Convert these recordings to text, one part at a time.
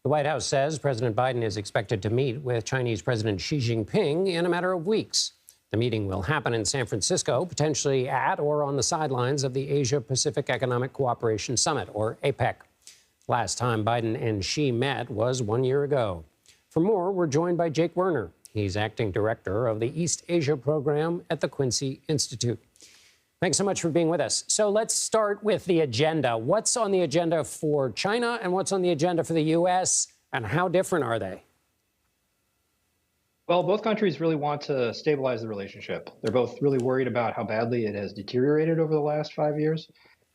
The White House says President Biden is expected to meet with Chinese President Xi Jinping in a matter of weeks. The meeting will happen in San Francisco, potentially at or on the sidelines of the Asia-Pacific Economic Cooperation Summit, or APEC. Last time Biden and Xi met was 1 year ago. For more, we're joined by Jake Werner. He's acting director of the East Asia program at the Quincy Institute. Thanks so much for being with us. So let's start with the agenda. What's on the agenda for China and what's on the agenda for the U.S., and how different are they? Well, both countries really want to stabilize the relationship. They're both really worried about how badly it has deteriorated over the last 5 years.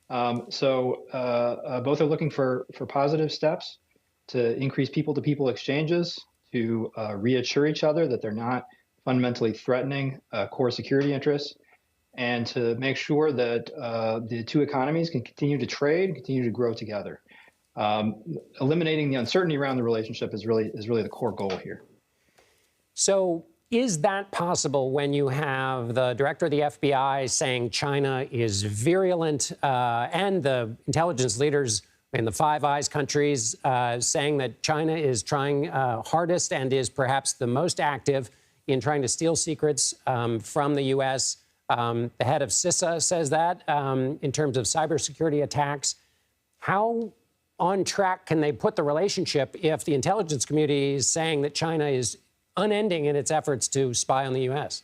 Both are looking for positive steps to increase people-to-people exchanges, to reassure each other that they're not fundamentally threatening core security interests, and to make sure that the two economies can continue to trade, continue to grow together. Eliminating the uncertainty around the relationship is really the core goal here. So is that possible when you have the director of the FBI saying China is virulent and the intelligence leaders in the Five Eyes countries saying that China is trying hardest and is perhaps the most active in trying to steal secrets from the U.S.? The head of CISA says that in terms of cybersecurity attacks. How on track can they put the relationship if the intelligence community is saying that China is unending in its efforts to spy on the U.S.?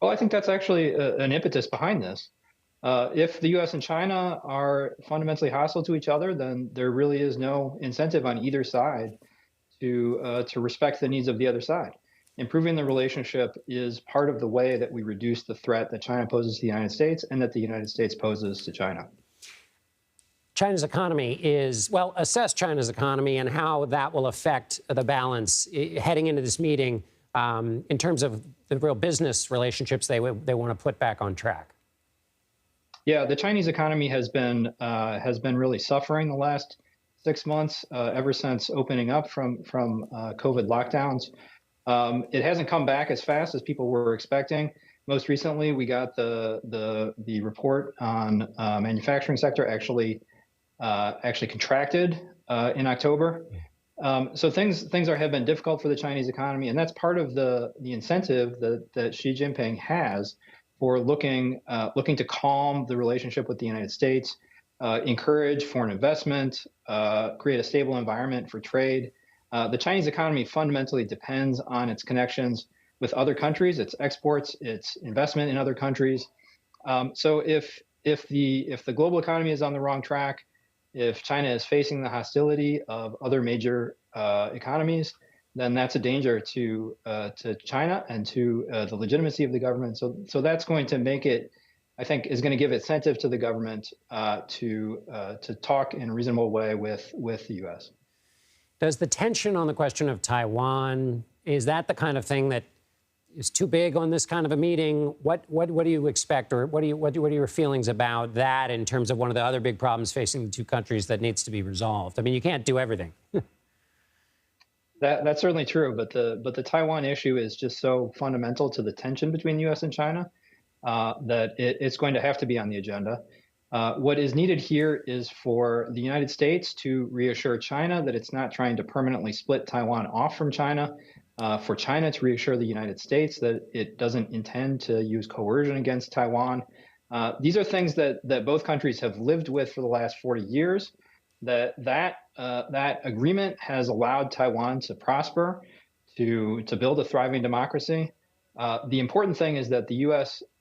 Well, I think that's actually an impetus behind this. If the U.S. and China are fundamentally hostile to each other, then there really is no incentive on either side to respect the needs of the other side. Improving the relationship is part of the way that we reduce the threat that China poses to the United States and that the United States poses to China. China's economy is, well, assess China's economy and how that will affect the balance heading into this meeting in terms of the real business relationships they want to put back on track. Yeah, the Chinese economy has been really suffering the last 6 months ever since opening up from COVID lockdowns. It hasn't come back as fast as people were expecting. Most recently, we got the report on manufacturing sector actually contracted in October. So things have been difficult for the Chinese economy, and that's part of the incentive that Xi Jinping has for looking to calm the relationship with the United States, encourage foreign investment, create a stable environment for trade. The Chinese economy fundamentally depends on its connections with other countries, its exports, its investment in other countries. So if the global economy is on the wrong track, if China is facing the hostility of other major economies, then that's a danger to China and to the legitimacy of the government. So that's going to make it, I think, is going to give incentive to the government to talk in a reasonable way with the U.S. Does the tension on the question of Taiwan, is that the kind of thing that is too big on this kind of a meeting? What do you expect, or what are your feelings about that in terms of one of the other big problems facing the two countries that needs to be resolved? I mean, you can't do everything. That's certainly true, but the Taiwan issue is just so fundamental to the tension between the U.S. and China that it's going to have to be on the agenda. What is needed here is for the United States to reassure China that it's not trying to permanently split Taiwan off from China, for China to reassure the United States that it doesn't intend to use coercion against Taiwan. These are things that both countries have lived with for the last 40 years. That agreement has allowed Taiwan to prosper, to build a thriving democracy. The important thing is that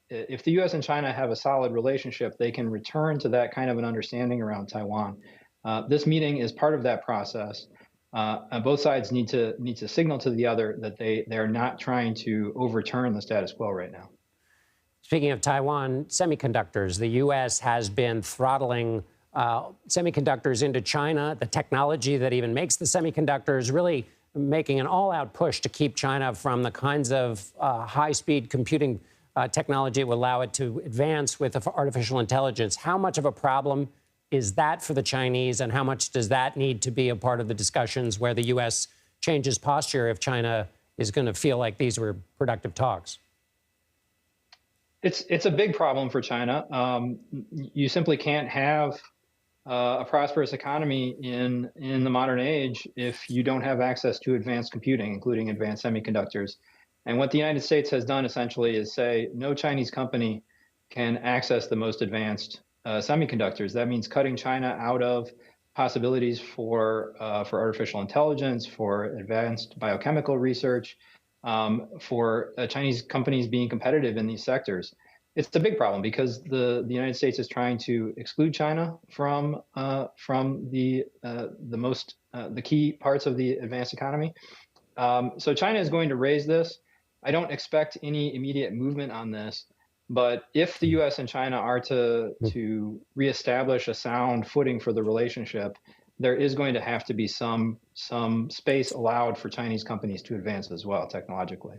if the U.S. and China have a solid relationship, they can return to that kind of an understanding around Taiwan. This meeting is part of that process. And both sides need to signal to the other that they're not trying to overturn the status quo right now. Speaking of Taiwan, semiconductors, the U.S. has been throttling semiconductors into China, the technology that even makes the semiconductors, really making an all-out push to keep China from the kinds of high-speed computing technology will allow it to advance with artificial intelligence. How much of a problem is that for the Chinese, and how much does that need to be a part of the discussions where the U.S. changes posture if China is going to feel like these were productive talks? It's a big problem for China. You simply can't have a prosperous economy in the modern age if you don't have access to advanced computing, including advanced semiconductors. And what the United States has done essentially is say no Chinese company can access the most advanced semiconductors. That means cutting China out of possibilities for artificial intelligence, for advanced biochemical research, for Chinese companies being competitive in these sectors. It's a big problem because the United States is trying to exclude China from the key parts of the advanced economy. So China is going to raise this. I don't expect any immediate movement on this, but if the U.S. and China are to reestablish a sound footing for the relationship, there is going to have to be some space allowed for Chinese companies to advance as well technologically.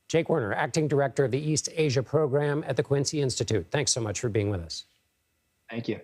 Jake Werner, Acting Director of the East Asia Program at the Quincy Institute. Thanks so much for being with us. Thank you.